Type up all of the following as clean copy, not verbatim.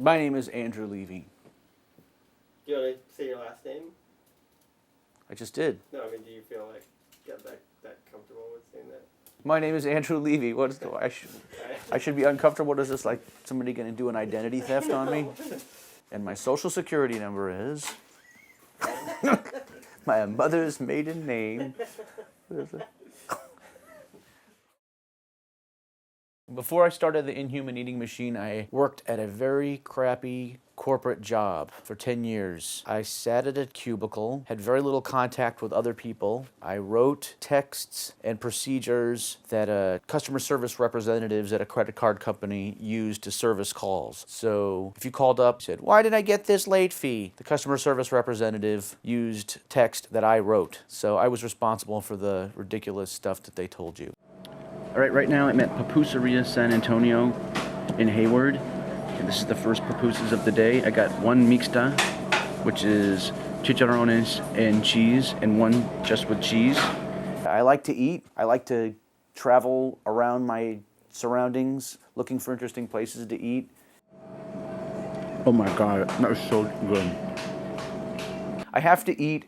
My name is Andrew Levy. Do you want to say your last name? I just did. No, I mean, do you feel like that comfortable with saying that? My name is Andrew Levy. What is I should be uncomfortable. What is this, like somebody going to do an identity theft on me? And my social security number is my mother's maiden name. What is it? Before I started the Inhuman Eating Machine, I worked at a very crappy corporate job for 10 years. I sat at a cubicle, had very little contact with other people. I wrote texts and procedures that customer service representatives at a credit card company used to service calls. So if you called up and said, "Why did I get this late fee?" The customer service representative used text that I wrote. So I was responsible for the ridiculous stuff that they told you. All right now I'm at Pupuseria San Antonio in Hayward. And this is the first pupusas of the day. I got one mixta, which is chicharrones and cheese, and one just with cheese. I like to eat. I like to travel around my surroundings, looking for interesting places to eat. Oh my God, that was so good. I have to eat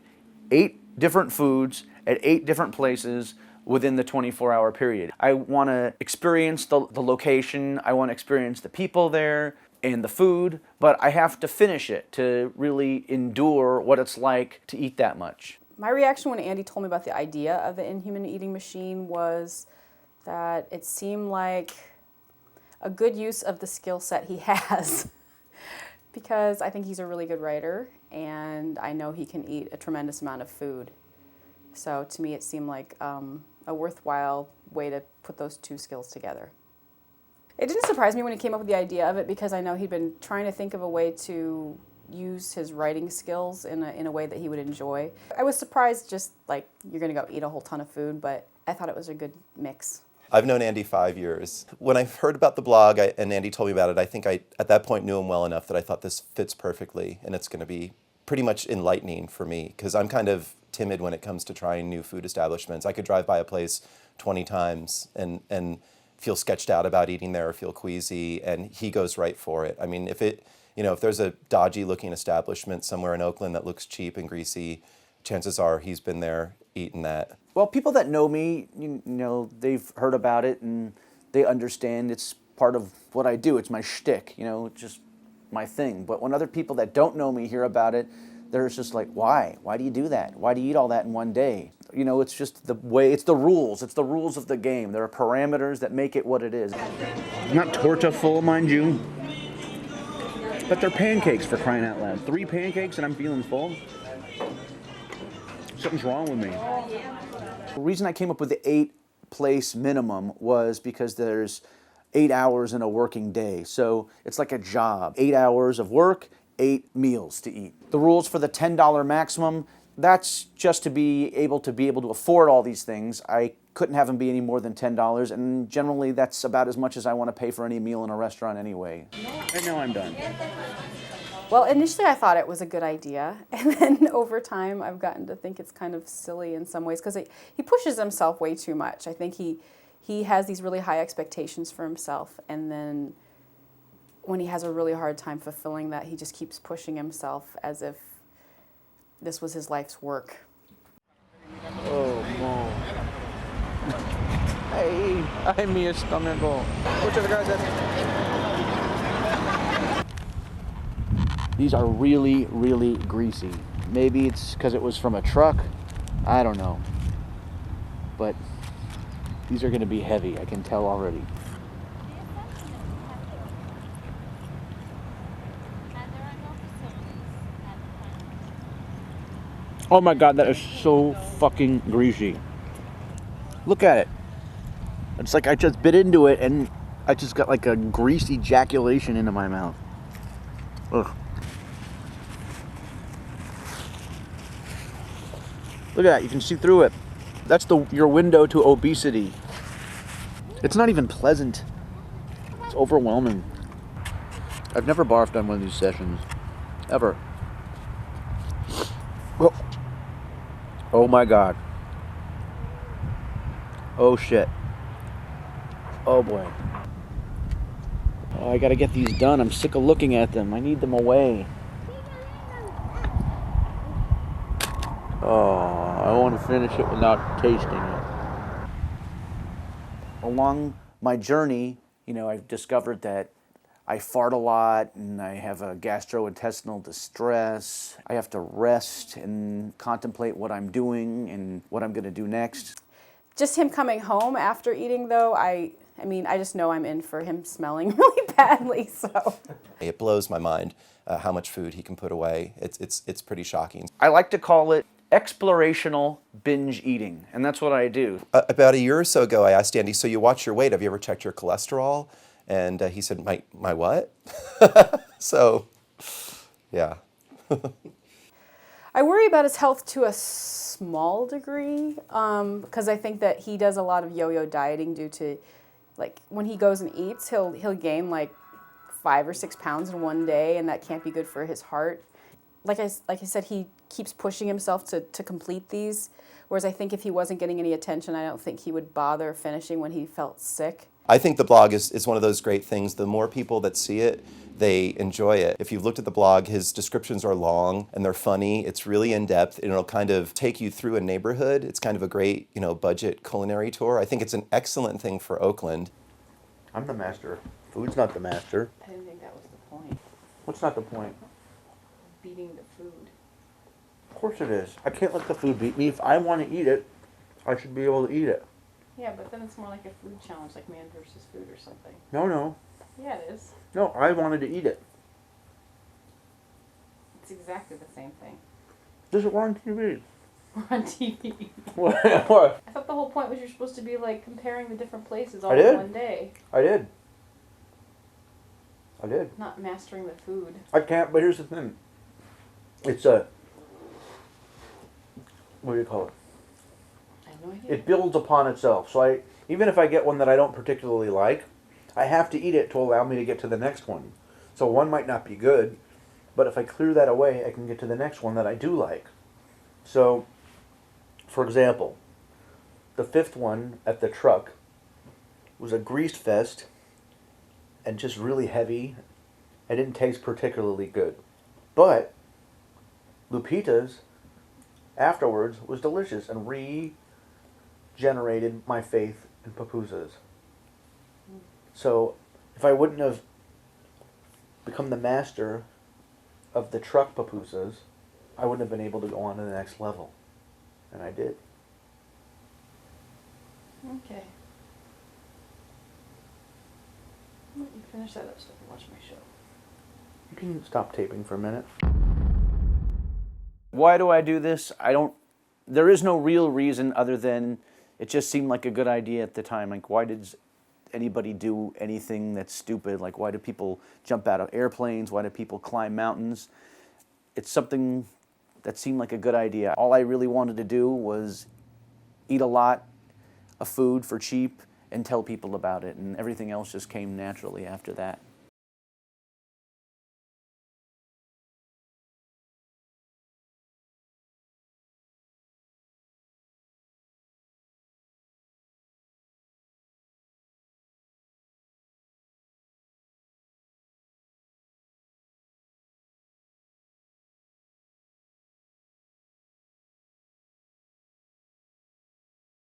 8 different foods at 8 different places within the 24-hour period. I want to experience the location, I want to experience the people there and the food, but I have to finish it to really endure what it's like to eat that much. My reaction when Andy told me about the idea of the Inhuman Eating Machine was that it seemed like a good use of the skill set he has. Because I think he's a really good writer, and I know he can eat a tremendous amount of food. So to me it seemed like a worthwhile way to put those two skills together. It didn't surprise me when he came up with the idea of it, because I know he'd been trying to think of a way to use his writing skills in a way that he would enjoy. I was surprised, just like, you're going to go eat a whole ton of food, but I thought it was a good mix. I've known Andy 5 years. When I heard about the blog and Andy told me about it, I think I, at that point, knew him well enough that I thought this fits perfectly, and it's going to be pretty much enlightening for me, because I'm kind of timid when it comes to trying new food establishments. I could drive by a place 20 times and feel sketched out about eating there or feel queasy, and he goes right for it. I mean, if there's a dodgy looking establishment somewhere in Oakland that looks cheap and greasy, chances are he's been there eating that. Well, people that know me, you know, they've heard about it and they understand it's part of what I do. It's my shtick, you know, it's just my thing. But when other people that don't know me hear about it, they're just like, why? Why do you do that? Why do you eat all that in one day? You know, it's just the way, it's the rules. It's the rules of the game. There are parameters that make it what it is. Not torta full, mind you, but they're pancakes, for crying out loud. 3 pancakes and I'm feeling full? Something's wrong with me. The reason I came up with the 8-place minimum was because there's 8 hours in a working day. So it's like a job. 8 hours of work, 8 meals to eat. The rules for the $10 maximum, that's just to be able to afford all these things. I couldn't have them be any more than $10, and generally that's about as much as I want to pay for any meal in a restaurant anyway. And now I'm done. Well, initially I thought it was a good idea, and then over time I've gotten to think it's kind of silly in some ways, because he pushes himself way too much. I think he has these really high expectations for himself, and then when he has a really hard time fulfilling that, he just keeps pushing himself as if this was his life's work. Oh, no. Hey, I'm mi estómago. Muchas gracias. These are really, really greasy. Maybe it's because it was from a truck. I don't know. But these are going to be heavy, I can tell already. Oh my God, that is so fucking greasy. Look at it. It's like I just bit into it and I just got like a greasy ejaculation into my mouth. Ugh. Look at that, you can see through it. That's your window to obesity. It's not even pleasant. It's overwhelming. I've never barfed on one of these sessions. Ever. Oh my God. Oh shit. Oh boy. Oh, I gotta get these done. I'm sick of looking at them. I need them away. Oh, I want to finish it without tasting it. Along my journey, I've discovered that I fart a lot and I have a gastrointestinal distress. I have to rest and contemplate what I'm doing and what I'm going to do next. Just him coming home after eating, though, I just know I'm in for him smelling really badly, so. It blows my mind how much food he can put away. It's pretty shocking. I like to call it explorational binge eating, and that's what I do. About a year or so ago, I asked Andy, so you watch your weight, have you ever checked your cholesterol? And he said, my what? So, yeah. I worry about his health to a small degree, because I think that he does a lot of yo-yo dieting due to, like, when he goes and eats, he'll gain like 5 or 6 pounds in one day, and that can't be good for his heart. Like I said, he keeps pushing himself to complete these, whereas I think if he wasn't getting any attention, I don't think he would bother finishing when he felt sick. I think the blog is one of those great things. The more people that see it, they enjoy it. If you've looked at the blog, his descriptions are long and they're funny. It's really in-depth and it'll kind of take you through a neighborhood. It's kind of a great, budget culinary tour. I think it's an excellent thing for Oakland. I'm the master. Food's not the master. I didn't think that was the point. What's not the point? Beating the food. Of course it is. I can't let the food beat me. If I want to eat it, I should be able to eat it. Yeah, but then it's more like a food challenge, like man versus food or something. No. Yeah, it is. No, I wanted to eat it. It's exactly the same thing. This is on TV. We're on TV. What? I thought the whole point was you're supposed to be like comparing the different places all I in did. one day, I did. not mastering the food. I can't, but here's the thing. It's a... What do you call it? I have no idea. It builds upon itself. So even if I get one that I don't particularly like, I have to eat it to allow me to get to the next one. So one might not be good, but if I clear that away, I can get to the next one that I do like. So, for example, the 5th one at the truck was a greased fest and just really heavy. It didn't taste particularly good. But Lupita's afterwards was delicious and regenerated my faith in pupusas. So if I wouldn't have become the master of the truck pupusas, I wouldn't have been able to go on to the next level. And I did. Okay. Let me finish that up so I can watch my show. You can stop taping for a minute. Why do I do this? There is no real reason other than it just seemed like a good idea at the time. Like, why did anybody do anything that's stupid? Like, why do people jump out of airplanes? Why do people climb mountains? It's something that seemed like a good idea. All I really wanted to do was eat a lot of food for cheap and tell people about it, and everything else just came naturally after that.